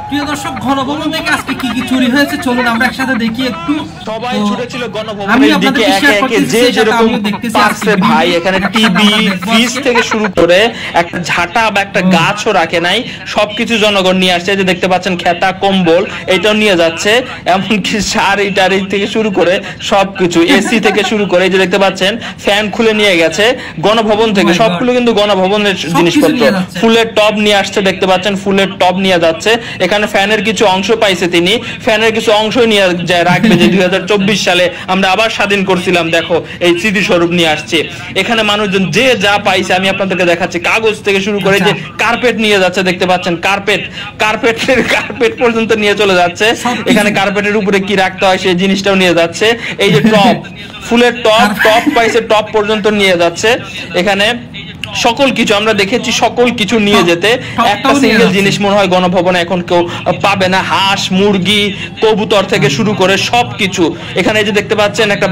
প্রিয় দর্শক, গণভবন থেকে আজকে কি কি চুরি হয়েছে চলুন আমরা একসাথে দেখি একটু। সবাই ছুটেছিল গণভবনের দিকে একে একে, যে যেরকম পারছে ভাই। এখানে টিভি, ফ্রিজ থেকে শুরু করে একটা ঝাঁটা বা একটা গাছও রাখে নাই, সবকিছু জনগণ নিয়ে আসছে। যে দেখতে পাচ্ছেন খেতা, কম্বল এটাও নিয়ে যাচ্ছে, এমনকি শাড়ি টাড়ি থেকে শুরু করে সবকিছু, এসি থেকে শুরু করে এই যে দেখতে পাচ্ছেন ফ্যান খুলে নিয়ে গেছে গণভবন থেকে। সবগুলো কিন্তু গণভবনের জিনিসপত্র। ফুলের টব নিয়ে আসছে, দেখতে পাচ্ছেন ফুলের টব নিয়ে যাচ্ছে। এখানে ফ্যানের কিছু অংশ পাইছে তিনি, ফ্যানের কিছু অংশ নিয়ে যায় রাখবে, যে 2024 সালে আমরা আবার স্বাধীন করছিলাম, দেখো এই স্মৃতিস্বরূপ নিয়ে আসছে। এখানে মানুষজন যে যা পাইছে আমি আপনাদেরকে দেখাচ্ছি, কাগজ থেকে শুরু করে যে কার্পেট নিয়ে যাচ্ছে, দেখতে পাচ্ছেন কার্পেট পর্যন্ত নিয়ে চলে যাচ্ছে। এখানে কার্পেটের উপরে কি রাখতে হয় সেই জিনিসটাও নিয়ে যাচ্ছে। এই যে টব, ফুলের টপ পাইছে, টপ পর্যন্ত নিয়ে যাচ্ছে। এখানে সকল কিছু আমরা দেখেছি, সকল কিছু নিয়ে যেতে। একটা সিঙ্গেল জিনিস মনে হয় গণভবনে এখন কেউ পাবে না, হাঁস, মুরগি, কবুতর থেকে শুরু করে সবকিছু। এখানে যে দেখতে পাচ্ছেন একটা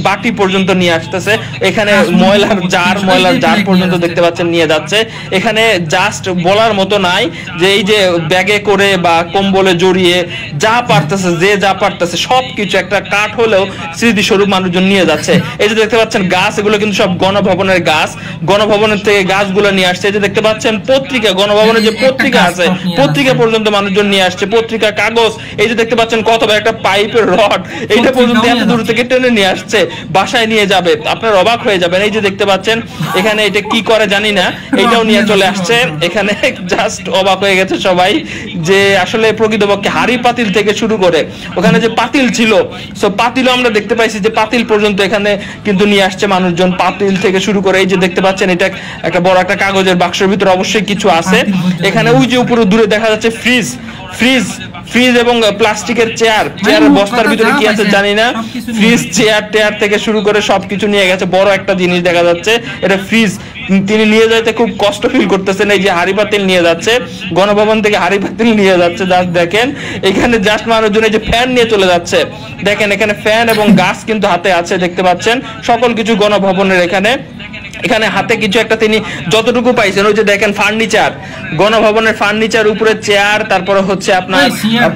বাটি পর্যন্ত নিয়ে আসতেছে। এখানে ময়লার জার পর্যন্ত দেখতে পাচ্ছেন নিয়ে যাচ্ছে। এখানে জাস্ট বলার মতো নাই যে এই যে ব্যাগে করে বা কম্বলে জড়িয়ে যা পারতেছে, যে যা পারতেছে সবকিছু, একটা কাঠ হলেও স্মৃতিস্বরূপ মানুষজন নিয়ে যাচ্ছে। এই যে দেখতে পাচ্ছেন গাছ, এগুলো কিন্তু সব গণভবনের গাছ। গণভবনের থেকে গাছগুলো নিয়ে আসছে। এই যে দেখতে পাচ্ছেন পত্রিকা, গণভবনের যে পত্রিকা আছে পত্রিকা পর্যন্ত মানুষজন নিয়ে আসছে, পত্রিকা, কাগজ। এই যে দেখতে পাচ্ছেন কত একটা পাইপের রড, এইটা পর্যন্ত এত দূর থেকে টেনে নিয়ে আসছে, বাসায় নিয়ে যাবে, আপনারা অবাক হয়ে যাবেন। এই যে দেখতে পাচ্ছেন এখানে এটা কি করে জানি না, এইটাও নিয়ে চলে আসছে। এখানে জাস্ট অবাক হয়ে গেছে সবাই যে আসলে প্রকৃতপক্ষে হাড়ি পাতিল থেকে শুরু করে ওখানে যে পাতিল ছিল, সো পাতিলও আমরা দেখতে পাইছি যে পাতিল পর্যন্ত এখানে কিন্তু নিয়ে আসছে মানুষজন। পাতিল থেকে শুরু করে এই যে দেখতে পাচ্ছেন এটা একটা বড় একটা কাগজের বাক্সের ভিতরে অবশ্যই কিছু আছে। এখানে ওই যে উপরে দূরে দেখা যাচ্ছে ফ্রিজ এবং প্লাস্টিকের চেয়ারের বস্তার ভিতরে কি আছে জানি না। ফ্রিজ, চেয়ার থেকে শুরু করে সবকিছু নিয়ে গেছে। বড় একটা জিনিস দেখা যাচ্ছে, এটা ফ্রিজ। তিনি নিয়ে যাইতে খুব কষ্ট ফিল করতেছেন। এই যে হাড়ি পাতিল নিয়ে যাচ্ছে, গণভবন থেকে হাড়ি পাতিল নিয়ে যাচ্ছে। জাস্ট দেখেন এখানে জাস্ট মানুষজন এই যে ফ্যান নিয়ে চলে যাচ্ছে। দেখেন এখানে ফ্যান এবং গাছ কিন্তু হাতে আছে, দেখতে পাচ্ছেন সকল কিছু গণভবনের। এখানে হাতে কিছু একটা তিনি যতটুকু পাইছেন, ওই যে দেখেন ফার্নিচার, গণভবনের ফার্নিচার, উপরে চেয়ার, তারপরে হচ্ছে আপনার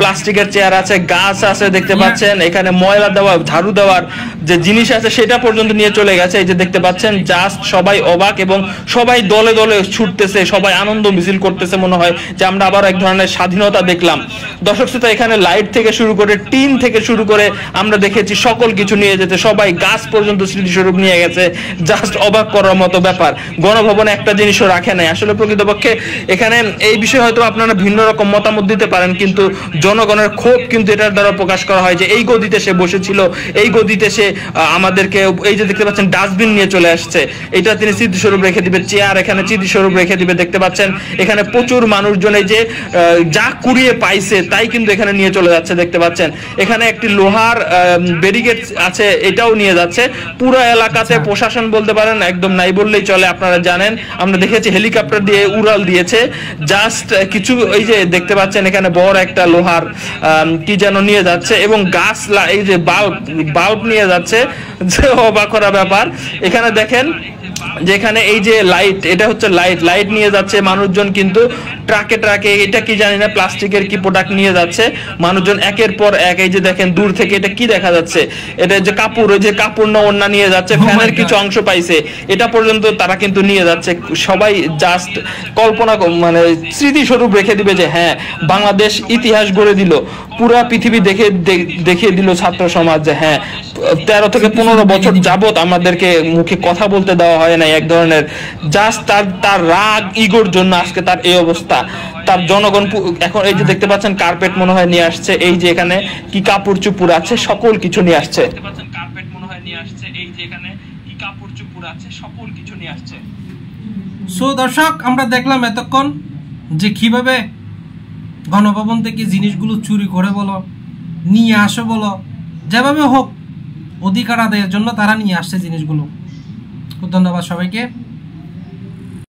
প্লাস্টিকের চেয়ার আছে, গাছ আছে, দেখতে পাচ্ছেন এখানে ময়লা দেওয়া, ঝাড়ু দেওয়ার যে জিনিস আছে সেটা পর্যন্ত নিয়ে চলে গেছে। এই যে দেখতে পাচ্ছেন জাস্ট সবাই অবাক এবং সবাই দলে দলে ছুটতেছে, সবাই আনন্দ মিছিল করতেছে, মনে হয় যে আমরা আবার এক ধরনের স্বাধীনতা দেখলাম। দর্শক শ্রোতা, এখানে লাইট থেকে শুরু করে টিন থেকে শুরু করে আমরা দেখেছি সকল কিছু নিয়ে যেতে, সবাই গাছ পর্যন্ত স্মৃতিস্বরূপ নিয়ে গেছে। জাস্ট অবাক করার মতো ব্যাপার। গণভবনে একটা জিনিসও রাখে নাই। আসলে প্রকৃতপক্ষে এখানে এই বিষয়ে হয়তো আপনারা ভিন্ন রকম মতামত দিতে পারেন, কিন্তু জনগণের ক্ষোভ কিন্তু এটার দ্বারা প্রকাশ করা হয় যে এই গদিতে সে বসেছিল, এই গদিতে সে আমাদেরকে, এই যে দেখতে পাচ্ছেন ডাস্টবিন নিয়ে চলে আসছে, এটা তিনি স্মৃতিস্বরূপ রেখে দিবে। চেয়ার এখানে স্মৃতিস্বরূপ রেখে দিবে। দেখতে পাচ্ছেন এখানে প্রচুর মানুষজন এই যে যা কুড়িয়ে পাইছে তাই কিন্তু এখানে নিয়ে চলে যাচ্ছে। দেখতে পাচ্ছেন এখানে একটি লোহার ব্যারিকেড আছে, এটাও নিয়ে যাচ্ছে। পুরো এলাকাতে প্রশাসন বলতে পারেন একদম নাই বললেই চলে। আপনারা জানেন আমরা দেখেছি হেলিকপ্টার দিয়ে উড়াল দিয়েছে। জাস্ট কিছু এই যে দেখতে পাচ্ছেন এখানে বড় একটা লোহার কি যেন নিয়ে যাচ্ছে, এবং গাছ, এই যে বাল্ব নিয়ে যাচ্ছে, যে অবাক করা ব্যাপার। এখানে দেখেন যেখানে এই যে লাইট, এটা হচ্ছে লাইট নিয়ে যাচ্ছে মানুষজন, কিন্তু ট্রাকে এটা কি জানি না, প্লাস্টিকের কি প্রোডাক্ট নিয়ে যাচ্ছে মানুষজন একের পর এক। এই যে দেখেন দূর থেকে এটা কি দেখা যাচ্ছে, এটা যে কাপড়, ওই যে কাপড় না ওড়না নিয়ে যাচ্ছে। ফ্যানের কিছু অংশ পাইছে, এটা পর্যন্ত তারা কিন্তু নিয়ে যাচ্ছে। সবাই জাস্ট কল্পনা, মানে স্মৃতিস্বরূপ রেখে দিবে যে হ্যাঁ বাংলাদেশ ইতিহাস গড়ে দিল, পুরা পৃথিবী দেখিয়ে দিল ছাত্র সমাজ যে হ্যাঁ 13 থেকে 15 বছর যাবত আমাদেরকে মুখে কথা বলতে দেওয়া হয় না এক ধরনের। জাস্ট তার রাগ ইগোর জন্য আজকে তার এই অবস্থা। তার জনগণ এখন এই যে দেখতে পাচ্ছেন কার্পেট মনে হয় নিয়ে আসছে, এই যে এখানে কি কাপড় চুপড় আছে সকল কিছু নিয়ে আসছে। কার্পেট মনে হয় নিয়ে আসছে, এই যে এখানে কি কাপড় চুপড় আছে সকল কিছু নিয়ে আসছে। সো দর্শক, আমরা দেখলাম এতক্ষণ যে কিভাবে গণভবন থেকে জিনিসগুলো চুরি করে বলো, নিয়ে আসো বলো, যেভাবে হোক অধিকার আদায়ের জন্য তারা নিয়ে আসছে জিনিসগুলো। খুব ধন্যবাদ সবাইকে।